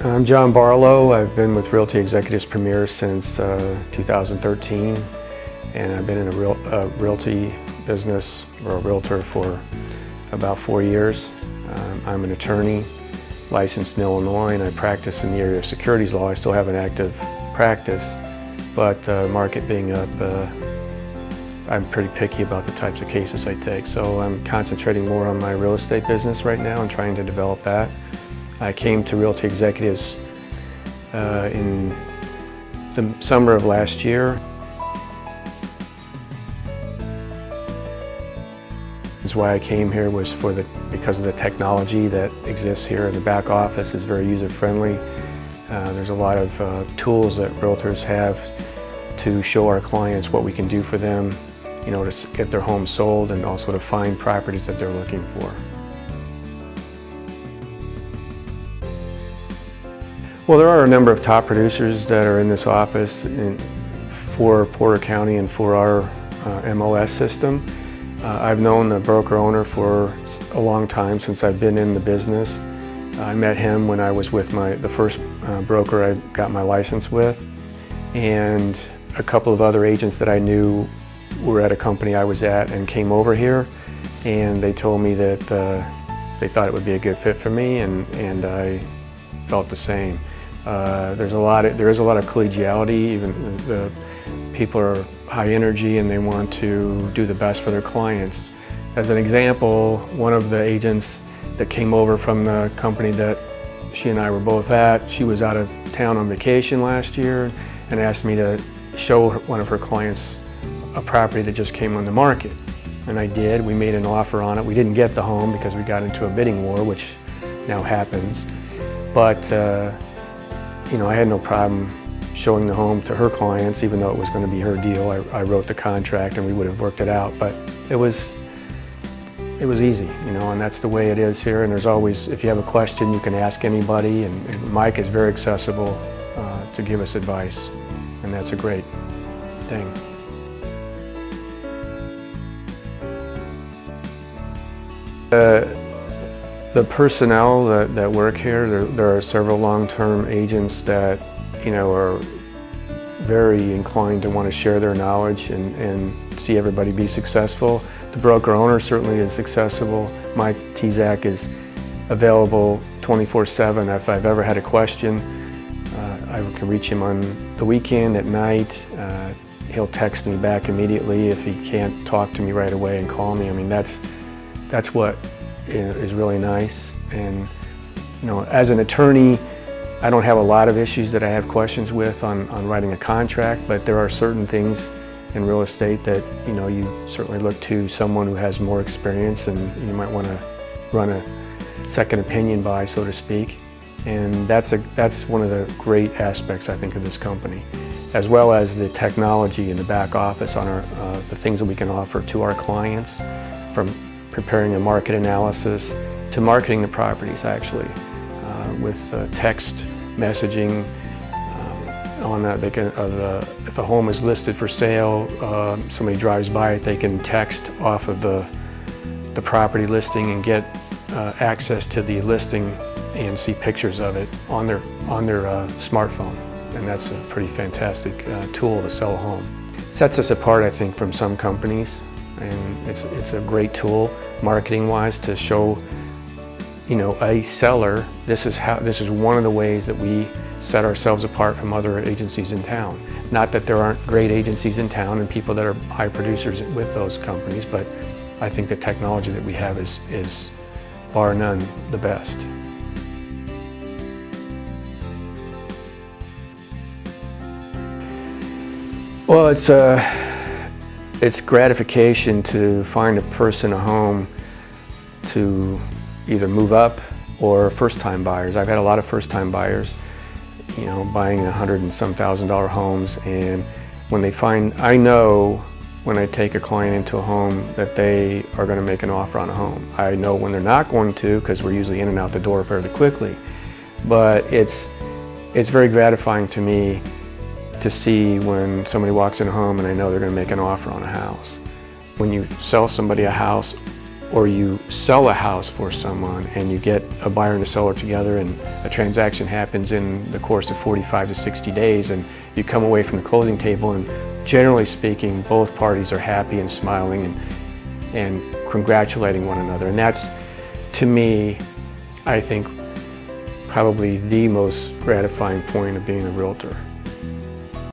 I'm John Barlow. I've been with Realty Executives Premier since 2013, and I've been in a realty business or a realtor for about 4 years. I'm an attorney licensed in Illinois, and I practice in the area of securities law. I still have an active practice, but market being up, I'm pretty picky about the types of cases I take. So I'm concentrating more on my real estate business right now and trying to develop that. I came to Realty Executives in the summer of last year. That's why I came here was because of the technology that exists here in the back office. It's very user-friendly. There's a lot of tools that realtors have to show our clients what we can do for them, to get their home sold and also to find properties that they're looking for. Well, there are a number of top producers that are in this office for Porter County and for our MLS system. I've known the broker owner for a long time, since I've been in the business. I met him when I was with the first broker I got my license with, and a couple of other agents that I knew were at a company I was at and came over here, and they told me that they thought it would be a good fit for me, and I felt the same. There is a lot of collegiality. Even the people are high energy and they want to do the best for their clients. As an example, one of the agents that came over from the company that she and I were both at, she was out of town on vacation last year and asked me to show one of her clients a property that just came on the market. And I did. We made an offer on it. We didn't get the home because we got into a bidding war, which now happens. But I had no problem showing the home to her clients, even though it was going to be her deal. I wrote the contract and we would have worked it out, but it was easy, and that's the way it is here. And there's always, if you have a question, you can ask anybody, and Mike is very accessible to give us advice, and that's a great thing. The personnel that work here, there are several long-term agents that are very inclined to want to share their knowledge and see everybody be successful. The broker owner certainly is accessible. Mike Tezak is available 24/7. If I've ever had a question, I can reach him on the weekend, at night. He'll text me back immediately if he can't talk to me right away and call me. I mean, that's what is really nice. And as an attorney, I don't have a lot of issues that I have questions with on writing a contract, but there are certain things in real estate that you certainly look to someone who has more experience and you might want to run a second opinion by, so to speak. And that's one of the great aspects, I think, of this company, as well as the technology in the back office on the things that we can offer to our clients, from preparing a market analysis to marketing the properties, actually, with text messaging. If a home is listed for sale, somebody drives by it, they can text off of the property listing and get access to the listing and see pictures of it on their smartphone. And that's a pretty fantastic tool to sell a home. It sets us apart, I think, from some companies, and it's a great tool marketing-wise to show a seller, this is one of the ways that we set ourselves apart from other agencies in town. Not that there aren't great agencies in town and people that are high producers with those companies, but I think the technology that we have is bar none the best. Well, it's gratification to find a person a home to either move up or first-time buyers. I've had a lot of first-time buyers, buying $100,000 and some homes, and I know when I take a client into a home that they are going to make an offer on a home. I know when they're not going to, because we're usually in and out the door fairly quickly, but it's very gratifying to me to see when somebody walks in a home and I know they're going to make an offer on a house. When you sell somebody a house or you sell a house for someone and you get a buyer and a seller together and a transaction happens in the course of 45 to 60 days and you come away from the closing table and generally speaking both parties are happy and smiling and congratulating one another. And that's, to me, I think probably the most gratifying point of being a realtor.